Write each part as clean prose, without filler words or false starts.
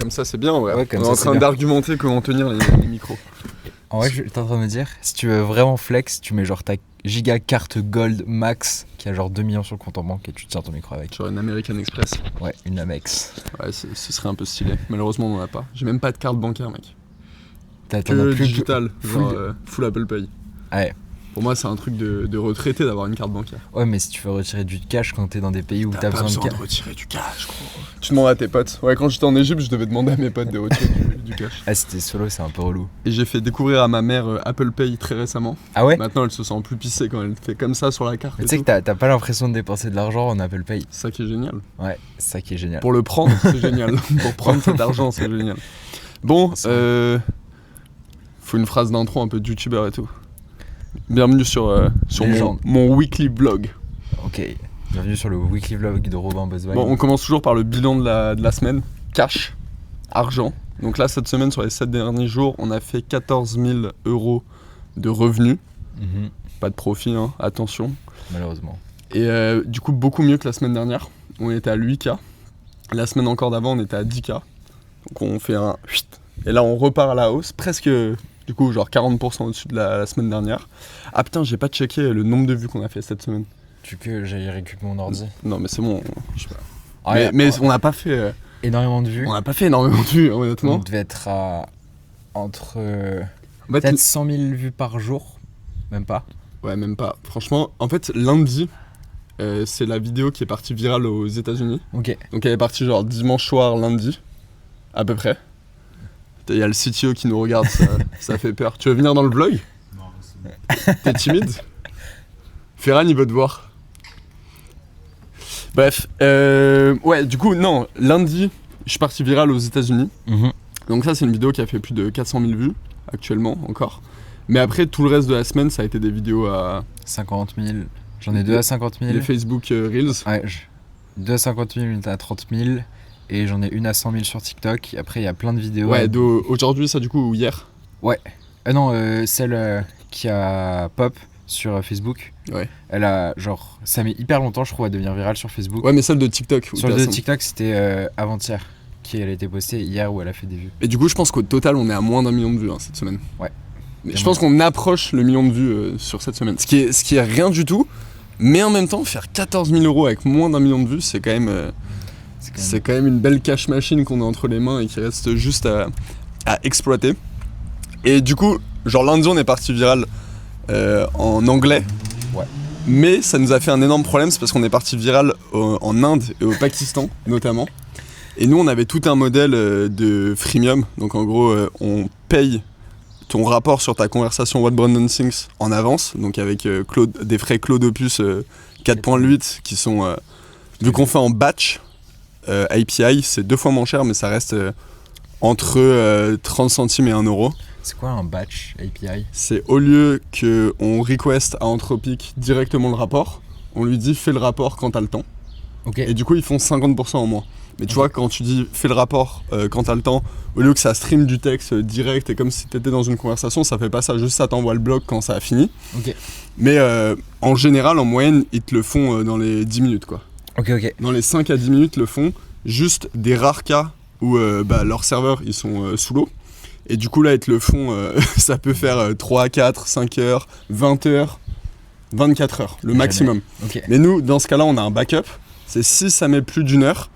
Comme ça, c'est bien, ouais. Ouais, comme on est ça, en c'est train bien. d'argumenter comment tenir les micros. En vrai, j'étais en train de me dire, si tu veux vraiment flex, tu mets genre ta giga carte gold max qui a genre 2 millions sur le compte en banque et tu te tiens ton micro avec. Genre une American Express. Ouais, une Amex. Ouais, ce serait un peu stylé. Malheureusement, on en a pas. J'ai même pas de carte bancaire, mec. T'en as Que plus digital, full- genre full Apple Pay. Ouais. Pour moi, c'est un truc de retraité d'avoir une carte bancaire. Ouais, mais si tu veux retirer du cash quand t'es dans des pays où T'as t'as pas besoin besoin de de cash. retirer du cash, gros. Tu demandes à tes potes. Ouais, quand j'étais en Égypte, je devais demander à mes potes de retirer du cash. Ah, c'était solo, c'est un peu relou. Et j'ai fait découvrir à ma mère Apple Pay très récemment. Ah ouais? Maintenant, elle se sent plus pissée quand elle fait comme ça sur la carte. Mais et tu sais tout. que t'as pas l'impression de dépenser de l'argent en Apple Pay. C'est ça qui est génial. Ouais, c'est ça qui est génial. Pour le prendre, c'est génial. Pour prendre cet argent, c'est génial. Bon, faut une phrase d'intro un peu de youtubeur et tout. Bienvenue sur mon, Légende. mon weekly vlog. Ok, bienvenue sur le weekly vlog de Robin Boswell. Bon, on commence toujours par le bilan de la semaine. Cash, argent. Donc là, cette semaine, sur les 7 derniers jours, on a fait 14 000 € de revenus. Mhm, Pas de profit, hein, attention. malheureusement. Et du coup, beaucoup mieux que la semaine dernière. On était à 8K. La semaine encore d'avant, on était à 10K. Donc on fait un... Et là, on repart à la hausse. Presque, du coup, genre 40% au-dessus de la semaine dernière. Ah putain, j'ai pas checké le nombre de vues qu'on a fait cette semaine. Tu veux que j'aille récupérer mon ordi? Non, mais c'est bon. Je sais pas. Ah, mais on n'a pas fait... énormément de vues. on n'a pas fait énormément de vues, On honnêtement. devait être à entre En fait, peut-être 100 000 vues par jour. Même pas. ouais, même pas. Franchement, en fait, lundi, c'est la vidéo qui est partie virale aux États-Unis. Ok. Donc elle est partie genre dimanche soir, lundi, à peu près. Il y a le CTO qui nous regarde, ça fait peur. Tu veux venir dans le vlog? Non, c'est bon. T'es timide? Ferran, il veut te voir. Bref, ouais, du coup, non, lundi, je suis parti viral aux États-Unis. Mhm. Donc ça, c'est une vidéo qui a fait plus de 400 000 vues, actuellement, encore. Mais après, tout le reste de la semaine, ça a été des vidéos à 50 000. J'en ai 2 à 50 000. les Facebook Reels. Ouais, 2 à 50 000, une à 30 000. Et j'en ai une à 100 000 sur TikTok. Après, il y a plein de vidéos. Ouais, aujourd'hui, ça, du coup, ou hier. Non, celle qui a pop sur Facebook. Ouais. Elle a, genre, ça met hyper longtemps, je trouve, à devenir virale sur Facebook. Ouais, mais celle de TikTok. où Sur le t'as de ça. TikTok, c'était avant-hier. Elle a été postée hier où elle a fait des vues. Et du coup, je pense qu'au total, on est à moins d'1 million de vues cette semaine. Ouais. Mais je pense qu'on approche le million de vues sur cette semaine. Ce qui est rien du tout, mais en même temps, faire 14 000 € avec moins d'1 million de vues, c'est quand même, c'est quand même une belle cash machine qu'on a entre les mains et qui reste juste à exploiter. Et du coup, genre lundi, on est parti viral en anglais. Ouais. Mais ça nous a fait un énorme problème, c'est parce qu'on est parti viral en Inde et au Pakistan, notamment. Et nous, on avait tout un modèle de freemium. Donc en gros, on paye ton rapport sur ta conversation What Brandon Thinks en avance. Donc avec des frais Claude Opus 4.8 qui sont... vu qu'on fait en batch, API, c'est 2 fois moins cher, mais ça reste entre 30 centimes et 1 euro. C'est quoi un batch API? C'est au lieu qu'on request à Anthropic directement le rapport, on lui dit fais le rapport quand t'as le temps. Ok. Et du coup, ils font 50% en moins. Mais tu Ok. vois, quand tu dis fais le rapport quand t'as le temps, au lieu que ça stream du texte direct et comme si t'étais dans une conversation, ça fait pas ça, juste ça t'envoie le bloc quand ça a fini. Ok. Mais en général, en moyenne, ils te le font dans les 10 minutes quoi. Ok. Dans les 5 à 10 minutes, le font. Juste des rares cas où leurs serveurs ils sont sous l'eau. Et du coup, là, ils te le font, ça peut faire 3, 4, 5 heures, 20 heures, 24 heures, le Jamais. maximum. Ok. Mais nous, dans ce cas-là, on a un backup. C'est si ça met plus d'1 heure,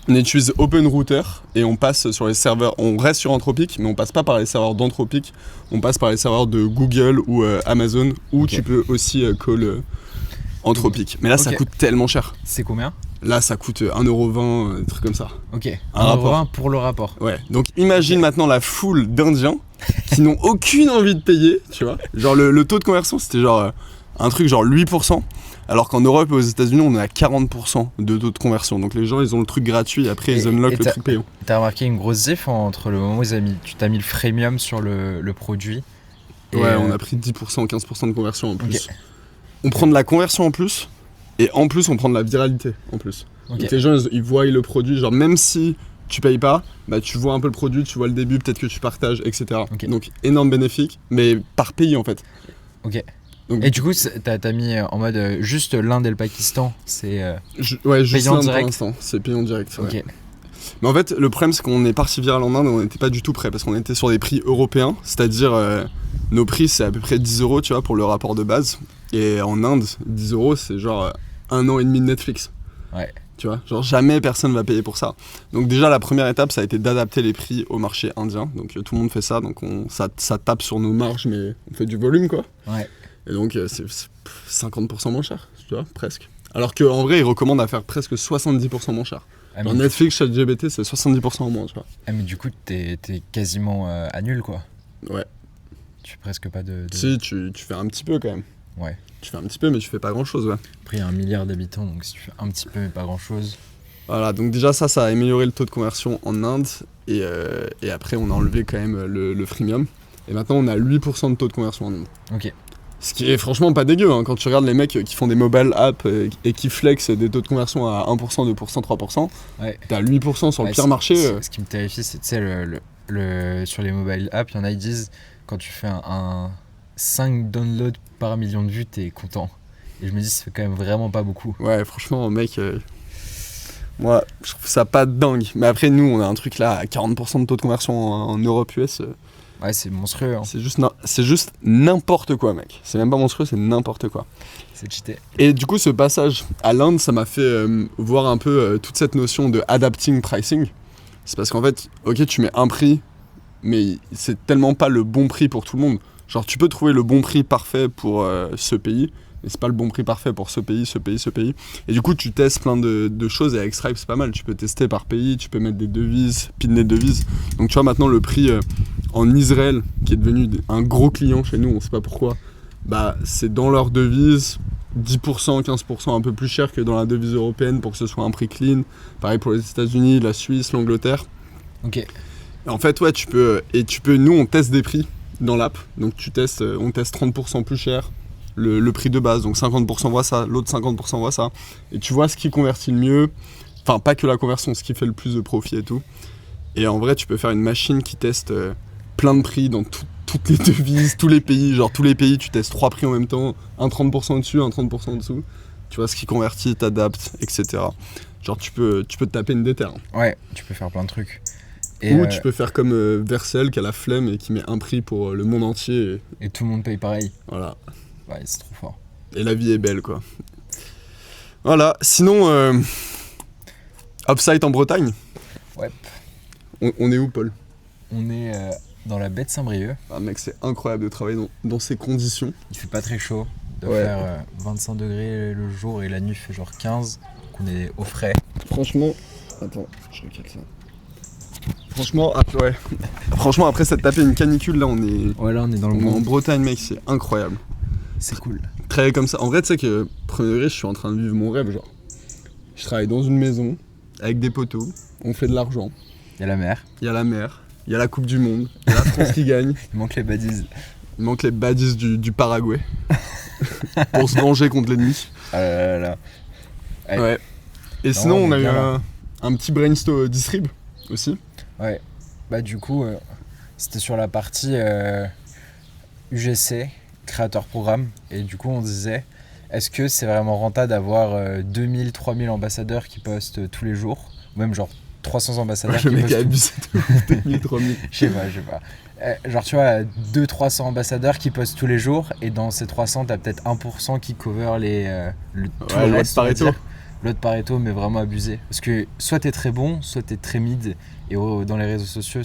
on utilise OpenRouter et on passe sur les serveurs. On reste sur Anthropic, mais on passe pas par les serveurs d'Anthropic. On passe par les serveurs de Google ou Amazon, où Ok. tu peux aussi call Anthropic. Mais là, ça Ok. coûte tellement cher. C'est combien? Là, ça coûte 1,20 €, des trucs comme ça. Ok. Un rapport. 1,20 € pour le rapport. Ouais. Donc imagine maintenant la foule d'Indiens qui n'ont aucune envie de payer, tu vois. Genre le taux de conversion, c'était genre un truc genre 8%. Alors qu'en Europe et aux États-Unis, on est à 40% de taux de conversion. Donc les gens, ils ont le truc gratuit et après ils Et unlock le truc payant. T'as remarqué une grosse diff entre le moment où tu t'as mis le freemium sur le produit et, Ouais, on a pris 10%, 15% de conversion en plus. Ok. On prend de la conversion en plus et en plus on prend de la viralité en plus. Ok. Donc les gens, ils voient le produit, genre même si tu payes pas, bah tu vois un peu le produit, tu vois le début, peut-être que tu partages, etc. Ok. Donc énorme bénéfice, mais par pays en fait. Ok. Donc, Et du coup, t'as mis en mode juste l'Inde et le Pakistan, c'est ouais, juste payant l'Inde pour direct. l'instant, c'est payant direct. Ouais. ok. Mais en fait, le problème, c'est qu'on est parti viral en Inde et on n'était pas du tout prêt parce qu'on était sur des prix européens, c'est-à-dire nos prix, c'est à peu près 10 euros, tu vois, pour le rapport de base. Et en Inde, 10 euros, c'est genre 1 an et demi de Netflix. Ouais. Tu vois, genre jamais personne va payer pour ça. Donc déjà, la première étape, ça a été d'adapter les prix au marché indien. Donc tout le monde fait ça, donc ça tape sur nos marges, mais on fait du volume, quoi. Ouais. Et donc c'est 50% moins cher, tu vois, presque. Alors qu'en vrai, ils recommandent à faire presque 70% moins cher. Ah, Dans mais, Netflix, ChatGPT, c'est 70% en moins, tu vois. mais du coup, t'es quasiment à nul, quoi. Ouais. Tu fais presque pas de... Si, tu fais un petit peu quand même. Ouais. Tu fais un petit peu, mais tu fais pas grand-chose, ouais. Après, il y a 1 milliard d'habitants, donc si tu fais un petit peu, mais pas grand-chose... Voilà, donc déjà ça a amélioré le taux de conversion en Inde. Et après, on a enlevé quand même le freemium. Et maintenant, on a 8% de taux de conversion en Inde. Ok. Ce qui est franchement pas dégueu, hein. Quand tu regardes les mecs qui font des mobile apps et qui flex des taux de conversion à 1%, 2%, 3%, Ouais. t'as 8% sur le Ouais, pire marché. Ce qui me terrifie, c'est, tu sais, sur les mobile apps, il y en a, ils disent, quand tu fais un 5 downloads par million de vues, t'es content. Et je me dis, ça fait quand même vraiment pas beaucoup. Ouais, franchement, mec, moi, je trouve ça pas dingue. Mais après, nous, on a un truc là à 40% de taux de conversion en Europe US. Ouais, c'est monstrueux, hein. C'est juste n'importe quoi, mec. C'est même pas monstrueux, c'est n'importe quoi. C'est cheaté. Et du coup, ce passage à l'Inde, ça m'a fait voir un peu toute cette notion de adapting pricing. C'est parce qu'en fait, ok, tu mets un prix, mais c'est tellement pas le bon prix pour tout le monde. Genre, tu peux trouver le bon prix parfait pour ce pays, mais c'est pas le bon prix parfait pour ce pays. Et du coup, tu testes plein de choses et avec Stripe, c'est pas mal. Tu peux tester par pays, tu peux mettre des devises, pin des devises. Donc, tu vois, maintenant, le prix en Israël, qui est devenu un gros client chez nous, on sait pas pourquoi, bah, c'est dans leur devise 10%, 15% un peu plus cher que dans la devise européenne pour que ce soit un prix clean. Pareil pour les États-Unis, la Suisse, l'Angleterre. Ok. Et en fait, ouais, tu peux, nous, on teste des prix dans l'app. Donc, on teste 30% plus cher. Le prix de base, donc 50% voit ça, l'autre 50% voit ça. Et tu vois ce qui convertit le mieux, enfin pas que la conversion, ce qui fait le plus de profit et tout. Et en vrai, tu peux faire une machine qui teste plein de prix dans toutes les devises, tous les pays. Genre tous les pays, tu testes 3 prix en même temps, un 30% au-dessus, un 30% en dessous. Tu vois ce qui convertit, t'adaptes, etc. Genre tu peux te taper une déterre. Ouais, tu peux faire plein de trucs. Ou tu peux faire comme Vercel qui a la flemme et qui met un prix pour le monde entier. Et tout le monde paye pareil. Voilà. Ouais, c'est trop fort. Et la vie est belle, quoi. Voilà. Sinon, Upside en Bretagne. Ouais. On est où, Paul? On est dans la baie de Saint-Brieuc. Ah, mec, c'est incroyable de travailler dans ces conditions. Il fait pas très chaud. Il doit faire 25 degrés le jour et la nuit fait genre 15. Donc on est au frais. Franchement... Attends, je regarde ça. Franchement, Franchement, après s'être tapé une canicule, là, on est... Ouais, là, on est dans le On est bon. en Bretagne, mec, c'est incroyable. C'est cool. Travailler comme ça. En vrai, tu sais que, premier degré, je suis en train de vivre mon rêve, genre. Je travaille dans une maison, avec des poteaux, on fait de l'argent. Il y a la mer. Il y a la mer, il y a la Coupe du Monde, il y a la France qui gagne. Il manque les badies. Il manque les baddies du Paraguay. Pour se venger contre l'ennemi. Ah là là là. Ouais. Ouais. Et Non, sinon, on a eu bien là. un petit brainstorm distrib aussi. Ouais. Bah du coup, c'était sur la partie UGC, créateur programme. Et du coup, on disait, est-ce que c'est vraiment rentable d'avoir 2000, 3000 ambassadeurs qui postent tous les jours? Ou même genre 300 ambassadeurs Le qui mec a postent abusé de 2000, 3000. Je sais pas. Genre tu vois, 200-300 ambassadeurs qui postent tous les jours. Et dans ces 300, t'as peut-être 1% qui cover tout Ouais, le l'autre reste, on va Pareto. dire. L'autre Pareto, mais vraiment abusé. Parce que soit t'es très bon, soit t'es très mid. Et dans les réseaux sociaux,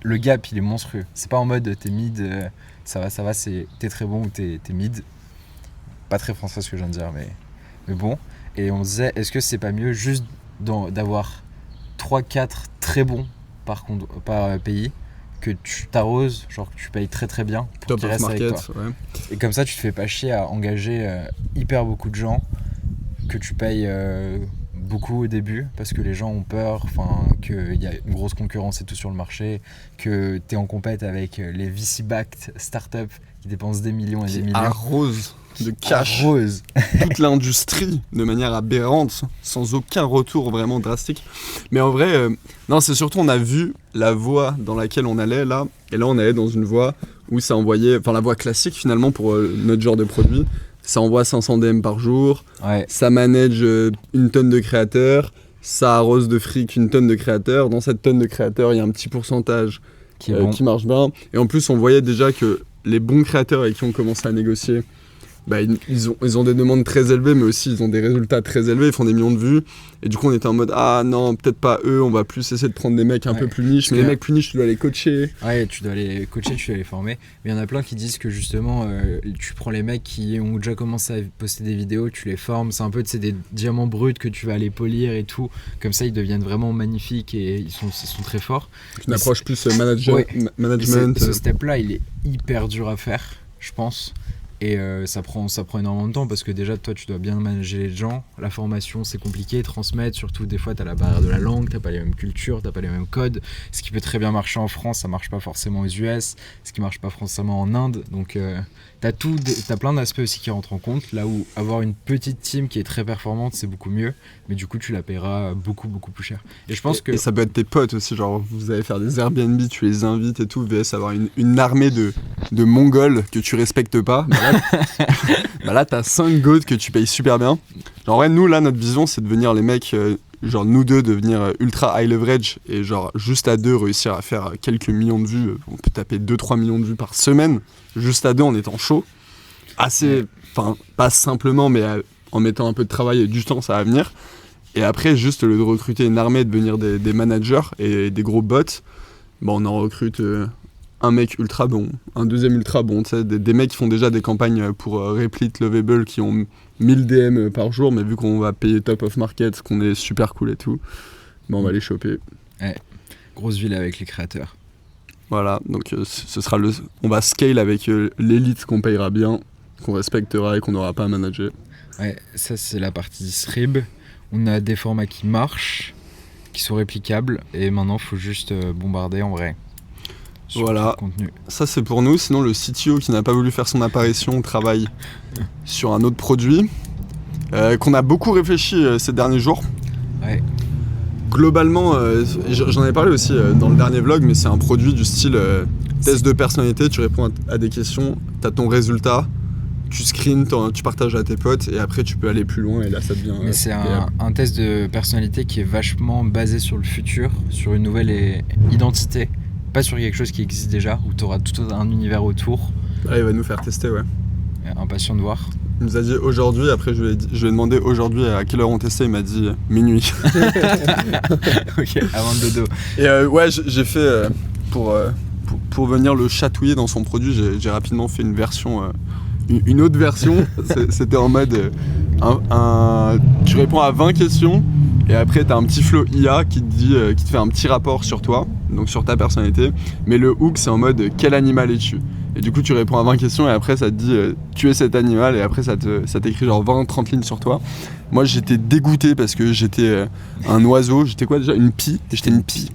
le gap, il est monstrueux. C'est pas en mode t'es mid, ça va, c'est t'es très bon ou t'es mid. Pas très français ce que je viens de dire, mais bon. Et on disait, est-ce que c'est pas mieux juste d'avoir 3-4 très bons par pays, que tu t'arroses, genre que tu payes très très bien pour Top qu'ils of restent avec market, toi. ouais. Et comme ça, tu te fais pas chier à engager hyper beaucoup de gens que tu payes beaucoup au début parce que les gens ont peur, qu'il y a une grosse concurrence et tout sur le marché, que tu es en compète avec les VC-backed startups qui dépensent des millions et des millions. Arrose de cash Arrose. toute l'industrie de manière aberrante, sans aucun retour vraiment drastique. Mais en vrai, non, c'est surtout on a vu la voie dans laquelle on allait là, et là on allait dans une voie où ça envoyait, la voie classique finalement pour notre genre de produit. Ça envoie 500 DM par jour, Ouais. ça manage une tonne de créateurs, ça arrose de fric une tonne de créateurs. Dans cette tonne de créateurs, il y a un petit pourcentage Qui est bon. qui marche bien. Et en plus, on voyait déjà que les bons créateurs avec qui on commençait à négocier, bah, ils ont des demandes très élevées, mais aussi ils ont des résultats très élevés, ils font des millions de vues. Et du coup, on était en mode, ah non, peut-être pas eux, on va plus essayer de prendre des mecs un peu plus niches. Mais les mecs plus niches, tu dois les coacher. Ouais, tu dois les coacher, tu dois les former. Mais il y en a plein qui disent que justement, tu prends les mecs qui ont déjà commencé à poster des vidéos, tu les formes. C'est un peu des diamants bruts que tu vas aller polir et tout. Comme ça, ils deviennent vraiment magnifiques et ils sont très forts. Une approche plus management. Ce step-là, il est hyper dur à faire, je pense. Et ça prend énormément de temps parce que déjà, toi, tu dois bien manager les gens. La formation, c'est compliqué. Transmettre, surtout, des fois, tu as la barrière de la langue, tu n'as pas les mêmes cultures, tu n'as pas les mêmes codes. Ce qui peut très bien marcher en France, ça ne marche pas forcément aux US. Ce qui ne marche pas forcément en Inde. Donc, tu as plein d'aspects aussi qui rentrent en compte. Là où avoir une petite team qui est très performante, c'est beaucoup mieux. Mais du coup, tu la paieras beaucoup, beaucoup plus cher. Et je pense que... Et ça peut être tes potes aussi. Genre, vous allez faire des Airbnb, tu les invites et tout. VS avoir une armée de Mongols que tu respectes pas. Bah là, t'as 5 goats que tu payes super bien. Genre, en vrai, nous, là, notre vision, c'est de devenir les mecs, genre nous deux, devenir ultra high leverage et genre juste à deux, réussir à faire quelques millions de vues. On peut taper 2-3 millions de vues par semaine, juste à deux en étant chaud. Assez, enfin, pas simplement, mais en mettant un peu de travail et du temps, ça va venir. Et après, juste le de recruter une armée, de devenir des managers et des gros bots, bah, on en recrute... un mec ultra bon, un deuxième ultra bon, tu sais, des mecs qui font déjà des campagnes pour Replete, Lovable, qui ont 1000 DM par jour, mais vu qu'on va payer top of market, qu'on est super cool et tout, bah on va les choper. Ouais, grosse ville avec les créateurs. Voilà, donc ce sera on va scale avec l'élite qu'on payera bien, qu'on respectera et qu'on n'aura pas à manager. Ouais, ça c'est la partie SRIB. On a des formats qui marchent, qui sont réplicables, et maintenant il faut juste bombarder en vrai. Voilà, ça c'est pour nous. Sinon, le CTO qui n'a pas voulu faire son apparition travaille sur un autre produit qu'on a beaucoup réfléchi ces derniers jours. Ouais. Globalement, j'en ai parlé aussi dans le dernier vlog, mais c'est un produit du style test de personnalité. Tu réponds à des questions, tu as ton résultat, tu screens, tu partages à tes potes et après tu peux aller plus loin et là ça devient... Mais c'est un test de personnalité qui est vachement basé sur le futur, sur une nouvelle identité. Pas sur quelque chose qui existe déjà, où tu auras tout un univers autour. Là, il va nous faire tester, ouais. Impatient de voir. Il nous a dit aujourd'hui, après je lui ai demandé aujourd'hui à quelle heure on testait, il m'a dit minuit. Ok, avant le dodo. Et ouais, j'ai fait, pour venir le chatouiller dans son produit, j'ai rapidement fait une version, une autre version. C'était en mode, tu réponds à 20 questions, et après t'as un petit flow IA qui te fait un petit rapport sur toi, donc sur ta personnalité, mais le hook c'est en mode quel animal es-tu ? Et du coup tu réponds à 20 questions et après ça te dit tu es cet animal et après ça t'écrit genre 20-30 lignes sur toi. Moi j'étais dégoûté parce que j'étais un oiseau, j'étais quoi déjà ? Une pie, j'étais une pie.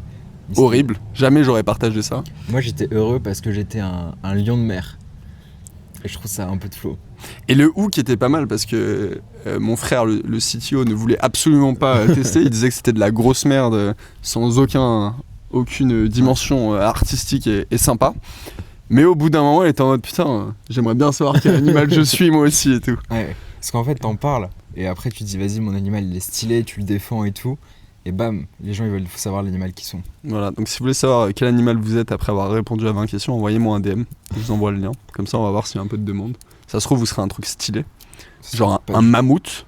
Horrible, jamais j'aurais partagé ça. Moi j'étais heureux parce que j'étais un lion de mer. Et je trouve ça un peu de flow. Et le hook était pas mal parce que mon frère, le CTO, ne voulait absolument pas tester. Il disait que c'était de la grosse merde sans aucune dimension artistique et sympa. Mais au bout d'un moment, il était en mode putain, j'aimerais bien savoir quel animal je suis moi aussi et tout. Ouais, parce qu'en fait, t'en parles et après tu te dis vas-y, mon animal il est stylé, tu le défends et tout. Et bam, les gens ils veulent savoir l'animal qu'ils sont. Voilà, donc si vous voulez savoir quel animal vous êtes après avoir répondu à 20 questions, envoyez-moi un DM, je vous envoie le lien. Comme ça on va voir s'il y a un peu de demande. Ça se trouve vous serez un truc stylé, genre un mammouth.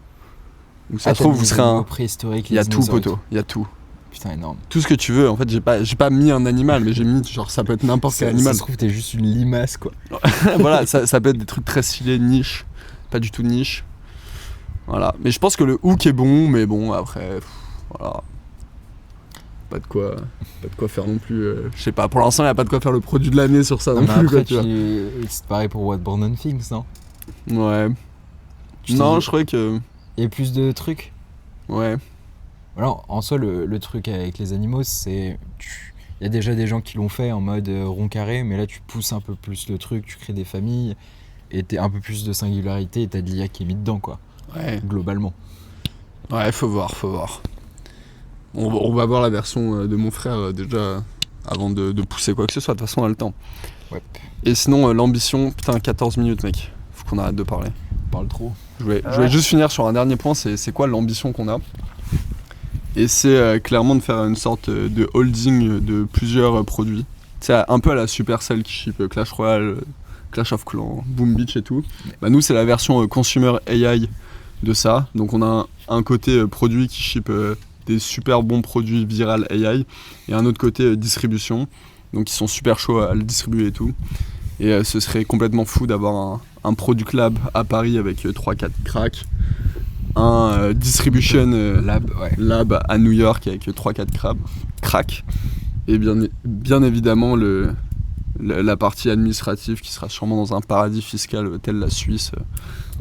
Ou ça se trouve vous serez un... préhistorique. Il y a tout poteau, il y a tout. Putain, énorme. Tout ce que tu veux, en fait j'ai pas mis un animal, mais j'ai mis genre ça peut être n'importe quel animal. Ça se trouve t'es juste une limace quoi. Voilà, ça peut être des trucs très stylés, niche, pas du tout niche. Voilà, mais je pense que le hook est bon, mais bon après, voilà. Pas de quoi faire non plus. Je sais pas, pour l'instant, il n'y a pas de quoi faire le produit de l'année sur ça non plus. Après, c'est pareil pour What Born on Things, non ? Ouais. Non, je croyais que. Il y a plus de trucs ? Ouais. Alors, en soi, le truc avec les animaux, c'est. Il y a déjà des gens qui l'ont fait en mode rond carré, mais là, tu pousses un peu plus le truc, tu crées des familles, et t'as un peu plus de singularité, et t'as de l'IA qui est mis dedans, quoi. Ouais. Globalement. Ouais, faut voir. On va voir la version de mon frère déjà avant de pousser quoi que ce soit, de toute façon on a le temps. Ouais. Et sinon l'ambition, putain 14 minutes mec, faut qu'on arrête de parler. On parle trop. Je voulais juste finir sur un dernier point, c'est quoi l'ambition qu'on a ? Et c'est clairement de faire une sorte de holding de plusieurs produits. C'est un peu à la Supercell qui ship Clash Royale, Clash of Clans, Boom Beach et tout. Bah, nous, c'est la version Consumer AI de ça. Donc on a un côté produit qui ship des super bons produits viral AI et un autre côté distribution. Donc ils sont super chauds à le distribuer et tout. Et ce serait complètement fou d'avoir un Product Lab à Paris avec 3-4 cracks. Un Distribution Lab à New York avec 3-4 cracks. Et bien évidemment la partie administrative qui sera sûrement dans un paradis fiscal tel la Suisse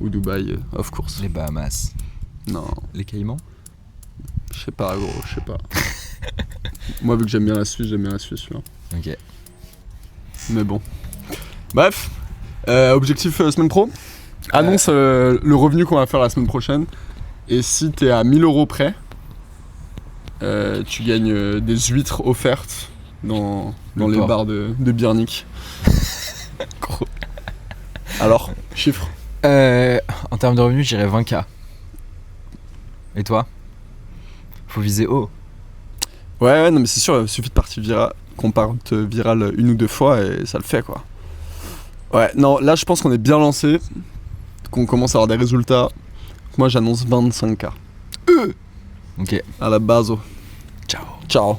ou Dubaï, of course. Les Bahamas. Non, Les Caïmans. je sais pas gros, je sais pas. Moi vu que j'aime bien la Suisse, celui-là. Ok. Mais bon. Bref, objectif semaine pro. Annonce le revenu qu'on va faire la semaine prochaine. Et si t'es à 1000 € près, tu gagnes des huîtres offertes dans les bars de Biernik. Gros. Alors, chiffre. En termes de revenus, j'irais 20K. Et toi? Faut viser haut. Ouais, non mais c'est sûr, il suffit de qu'on parte viral une ou deux fois et ça le fait quoi. Ouais, non, là je pense qu'on est bien lancé, qu'on commence à avoir des résultats. Moi j'annonce 25K. Ok. À la base. Ciao. Ciao.